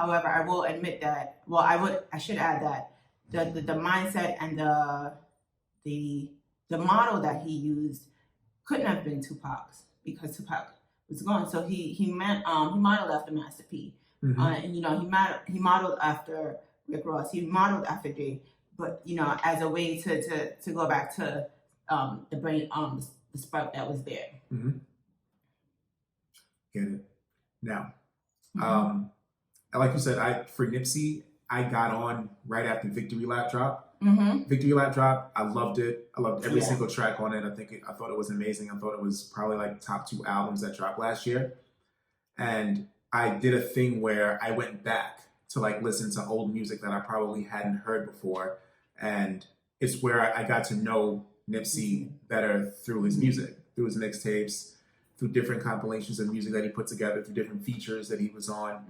However, I will admit that. Well, I should add that the mindset and the model that he used couldn't have been Tupac's because Tupac was gone. So he modeled after Master P, and he modeled after Rick Ross. He modeled after Jay, but as a way to go back to the brain the spark that was there. Get it now. Like you said, for Nipsey, I got on right after Victory Lap drop. Victory Lap drop, I loved it. I loved every single track on it. I thought it was amazing. I thought it was probably like top 2 albums that dropped last year. And I did a thing where I went back to like listen to old music that I probably hadn't heard before. And it's where I got to know Nipsey better through his music, through his mixtapes, through different compilations of music that he put together, through different features that he was on.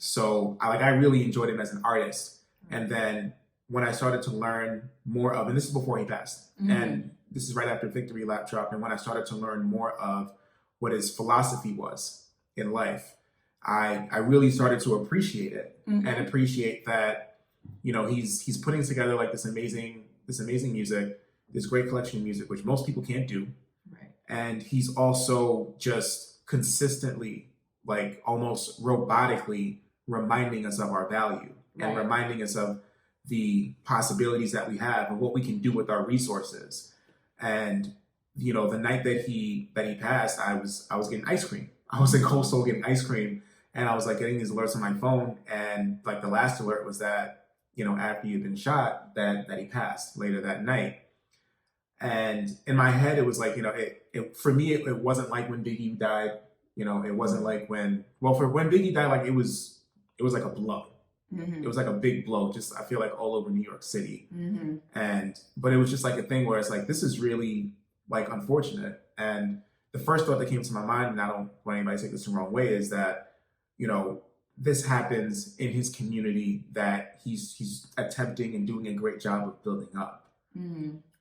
So I really enjoyed him as an artist. And then when I started to learn more of, and this is before he passed, and this is right after Victory Lap dropped, and when I started to learn more of what his philosophy was in life, I really started to appreciate it and appreciate that, he's putting together like this amazing music, this great collection of music, which most people can't do. Right. And he's also just consistently, like almost robotically reminding us of our value and reminding us of the possibilities that we have and what we can do with our resources. And the night that he passed, I was getting ice cream. I was in Coastal getting ice cream, and I was like getting these alerts on my phone, and like the last alert was that after he had been shot, that he passed later that night. And in my head, it was like for me it wasn't like when Biggie died. It wasn't like when Biggie died, like it was like a blow. It was like a big blow, just I feel like all over New York City. But it was just like a thing where it's like, this is really like unfortunate. And the first thought that came to my mind, and I don't want anybody to take this the wrong way, is that, this happens in his community that he's attempting and doing a great job of building up.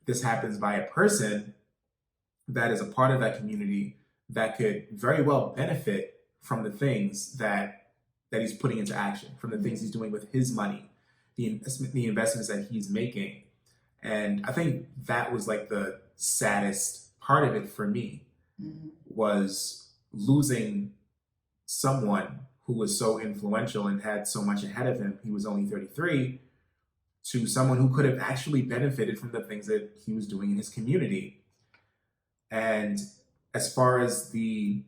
This happens by a person that is a part of that community that could very well benefit from the things that he's putting into action, from the things he's doing with his money, the investments that he's making. And I think that was like the saddest part of it for me, was losing someone who was so influential and had so much ahead of him. He was only 33, to someone who could have actually benefited from the things that he was doing in his community. And as far as the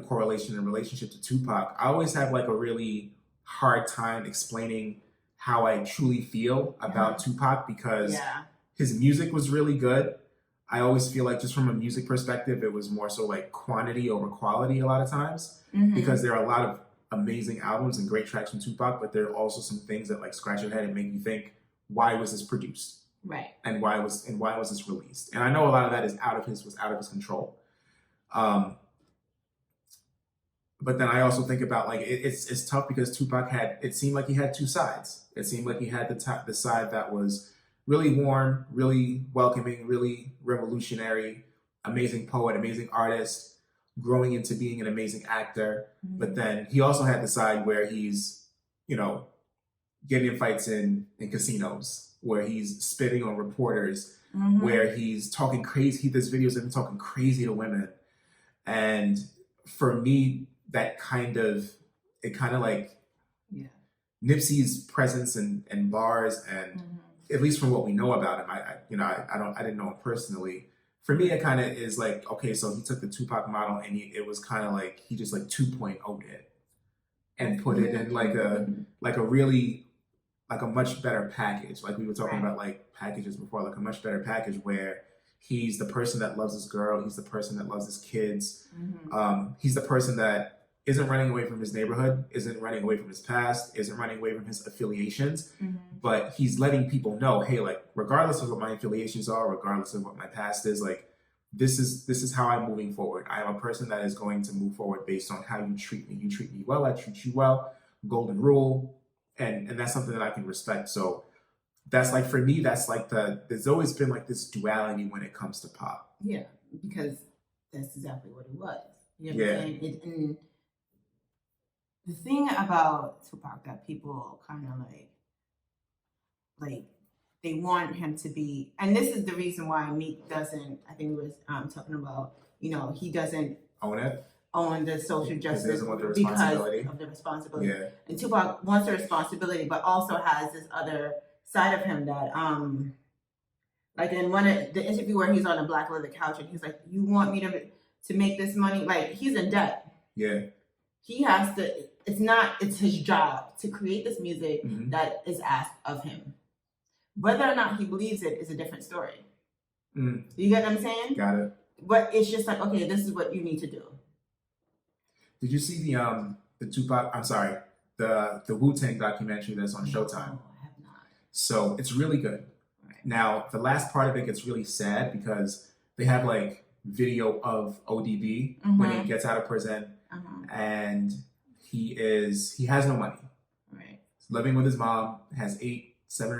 correlation and relationship to Tupac, I always have like a really hard time explaining how I truly feel about Tupac, because his music was really good. I always feel like just from a music perspective, it was more so like quantity over quality a lot of times, because there are a lot of amazing albums and great tracks from Tupac, but there are also some things that like scratch your head and make you think, why was this produced? Right. And why was this released? And I know a lot of that was out of his control. But then I also think about like it's tough because Tupac it seemed like he had two sides. It seemed like he had the side that was really warm, really welcoming, really revolutionary, amazing poet, amazing artist, growing into being an amazing actor. But then he also had the side where he's, getting in fights in casinos, where he's spitting on reporters, where he's talking crazy. There's videos of him talking crazy to women. And for me, it kind of like Nipsey's presence in bars, and at least from what we know about him, I didn't know him personally. For me, it kind of is like, okay, so he took the Tupac model and it was kind of like he just like 2.0'd it and put it in like a really like a much better package. Like we were talking about like packages before, like a much better package where he's the person that loves his girl. He's the person that loves his kids. He's the person that isn't running away from his neighborhood, isn't running away from his past, isn't running away from his affiliations, but he's letting people know, hey, like, regardless of what my affiliations are, regardless of what my past is, like, this is how I'm moving forward. I am a person that is going to move forward based on how you treat me. You treat me well, I treat you well, golden rule, and that's something that I can respect. So that's like, for me, that's like there's always been like this duality when it comes to pop. Yeah, because that's exactly what it was. You know what I'm saying? The thing about Tupac that people kind of like they want him to be, and this is the reason why Meek doesn't. I think we was talking about, he doesn't own the social justice because of the responsibility. Yeah. And Tupac wants the responsibility, but also has this other side of him that, like in one of the interview where he's on a black leather couch and he's like, "You want me to make this money?" Like, he's in debt. Yeah. He has to. It's his job to create this music that is asked of him. Whether or not he believes it is a different story. You get what I'm saying? Got it. But it's just like, okay, this is what you need to do. Did you see the Tupac? I'm sorry, the Wu-Tang documentary that's on Showtime? No, I have not. So it's really good. Right. Now the last part of it gets really sad because they have like video of ODB when he gets out of prison, and he has no money. Right. He's living with his mom, has 7 or 8